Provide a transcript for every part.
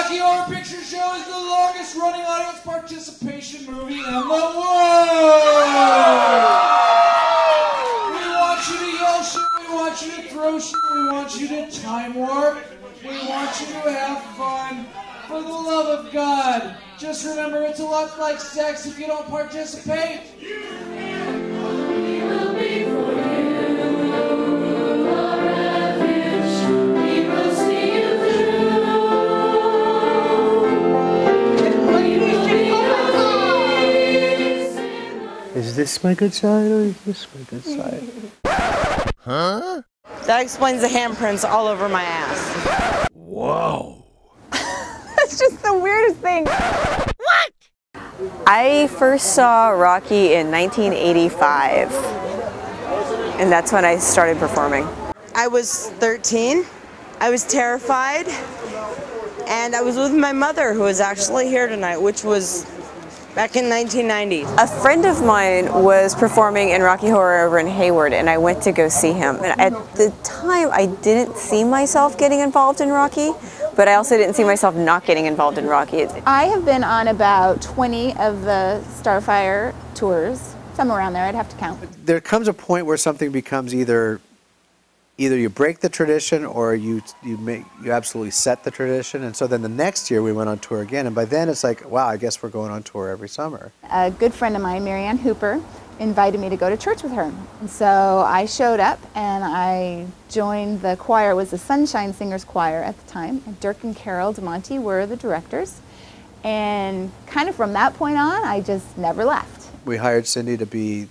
Rocky Horror Picture Show is the longest running audience participation movie in the world. We want you to yell shit, we want you to throw shit, we want you to time warp, we want you to have fun. For the love of God, just remember it's a lot like sex if you don't participate. Is this my good side or is this my good side? Huh? That explains the handprints all over my ass. Whoa. That's just the weirdest thing. What? I first saw Rocky in 1985, and that's when I started performing. I was 13. I was terrified, and I was with my mother, who is actually here tonight, which was back in 1990. A friend of mine was performing in Rocky Horror over in Hayward, and I went to go see him. And at the time, I didn't see myself getting involved in Rocky, but I also didn't see myself not getting involved in Rocky. I have been on about 20 of the Starfire tours, somewhere around there, I'd have to count. There comes a point where something becomes either you break the tradition or you absolutely set the tradition. And so then the next year we went on tour again, and by then it's like, wow, I guess we're going on tour every summer. A good friend of mine, Marianne Hooper, invited me to go to church with her. And so I showed up and I joined the choir. It was the Sunshine Singers Choir at the time. And Dirk and Carol DeMonte were the directors. And kind of from that point on, I just never left. We hired Cindy to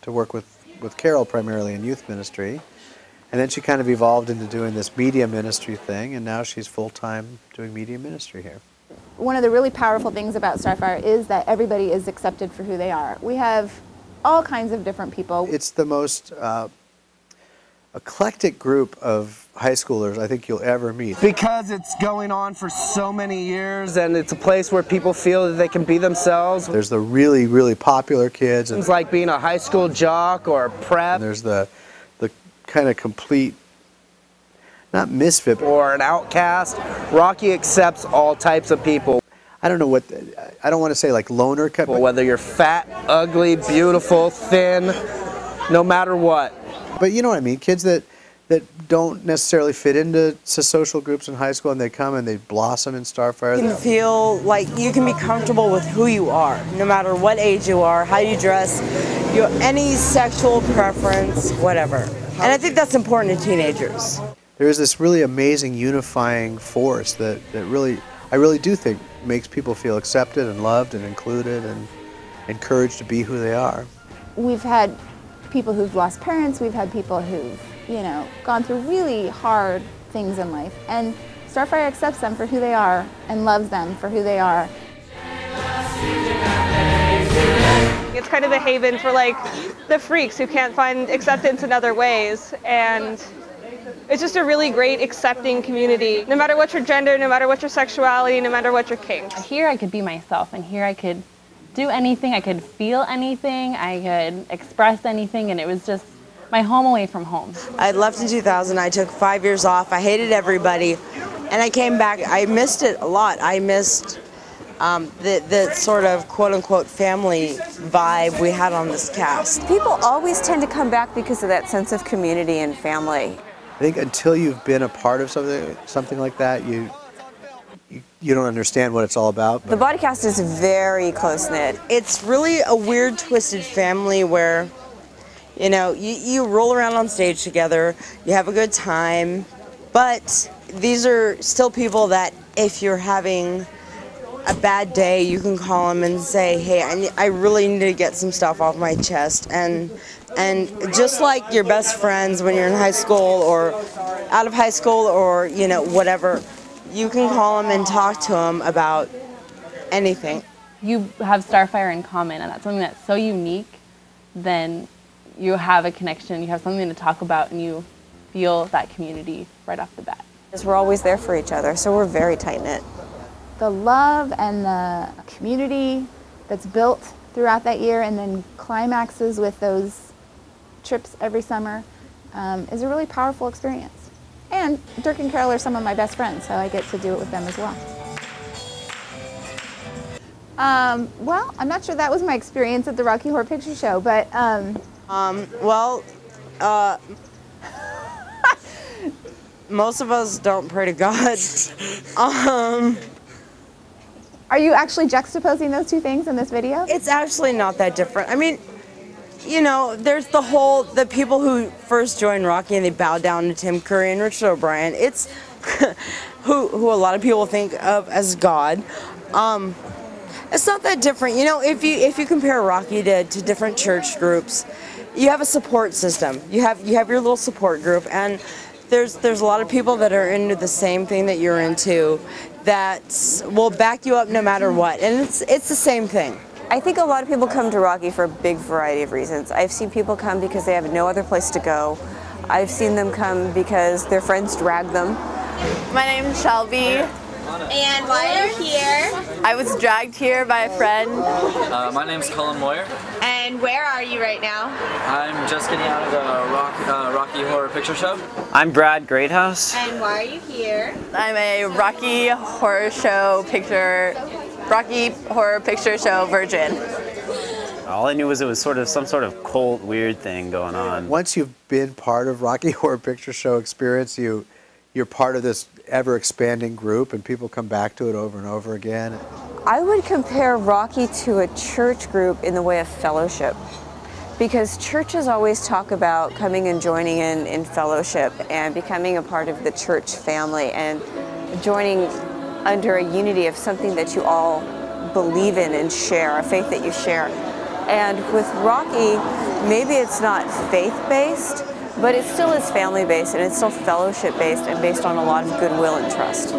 work with Carol primarily in youth ministry. And then she kind of evolved into doing this media ministry thing, and now she's full-time doing media ministry here. One of the really powerful things about Starfire is that everybody is accepted for who they are. We have all kinds of different people. It's the most eclectic group of high schoolers I think you'll ever meet. Because it's going on for so many years, and it's a place where people feel that they can be themselves. There's the really, really popular kids. It's like being a high school jock or a prep. And there's the kind of complete, not misfit, or an outcast. Rocky accepts all types of people. I don't know what, I don't want to say like loner cut. Well, whether you're fat, ugly, beautiful, thin, no matter what. But you know what I mean, kids that don't necessarily fit into social groups in high school, and they come and they blossom in Starfire. You can feel like you can be comfortable with who you are, no matter what age you are, how you dress, any sexual preference, whatever. And I think that's important to teenagers. There is this really amazing unifying force that I really do think makes people feel accepted and loved and included and encouraged to be who they are. We've had people who've lost parents, we've had people who've, gone through really hard things in life. And Starfire accepts them for who they are and loves them for who they are. It's kind of a haven for like the freaks who can't find acceptance in other ways, and it's just a really great accepting community. No matter what your gender, no matter what your sexuality, no matter what your kink. Here I could be myself, and here I could do anything, I could feel anything, I could express anything, and it was just my home away from home. I left in 2000, I took 5 years off, I hated everybody, and I came back. I missed it a lot. I missed the sort of quote-unquote family vibe we had on this cast. People always tend to come back because of that sense of community and family. I think until you've been a part of something like that, you don't understand what it's all about. The body cast is very close-knit. It's really a weird, twisted family where, you roll around on stage together, you have a good time, but these are still people that if you're having a bad day, you can call them and say, hey, I really need to get some stuff off my chest. And just like your best friends when you're in high school or out of high school or, whatever, you can call them and talk to them about anything. You have Starfire in common, and that's something that's so unique. Then you have a connection, you have something to talk about, and you feel that community right off the bat. We're always there for each other, so we're very tight-knit. The love and the community that's built throughout that year and then climaxes with those trips every summer is a really powerful experience. And Dirk and Carol are some of my best friends, so I get to do it with them as well. Well, I'm not sure that was my experience at the Rocky Horror Picture Show, but most of us don't pray to God. Are you actually juxtaposing those two things in this video? It's actually not that different. I mean, you know, there's the people who first joined Rocky and they bow down to Tim Curry and Richard O'Brien. It's who a lot of people think of as God. It's not that different. You know, if you compare Rocky to different church groups, you have a support system. You have your little support group, and there's a lot of people that are into the same thing that you're into that will back you up no matter what, and it's the same thing. I think a lot of people come to Rocky for a big variety of reasons. I've seen people come because they have no other place to go. I've seen them come because their friends drag them. My name's Shelby. And why are you here? I was dragged here by a friend. My name's Colin Moyer. And where are you right now? I'm just getting out of the Rocky Horror Picture Show. I'm Brad Greathouse. And why are you here? I'm a Rocky Horror Picture Show virgin. All I knew was it was sort of some sort of cult weird thing going on. Once you've been part of Rocky Horror Picture Show experience, you're part of this ever-expanding group, and people come back to it over and over again. I would compare Rocky to a church group in the way of fellowship, because churches always talk about coming and joining in fellowship and becoming a part of the church family and joining under a unity of something that you all believe in and share, a faith that you share. And with Rocky, maybe it's not faith-based, but it still is family-based, and it's still fellowship-based and based on a lot of goodwill and trust.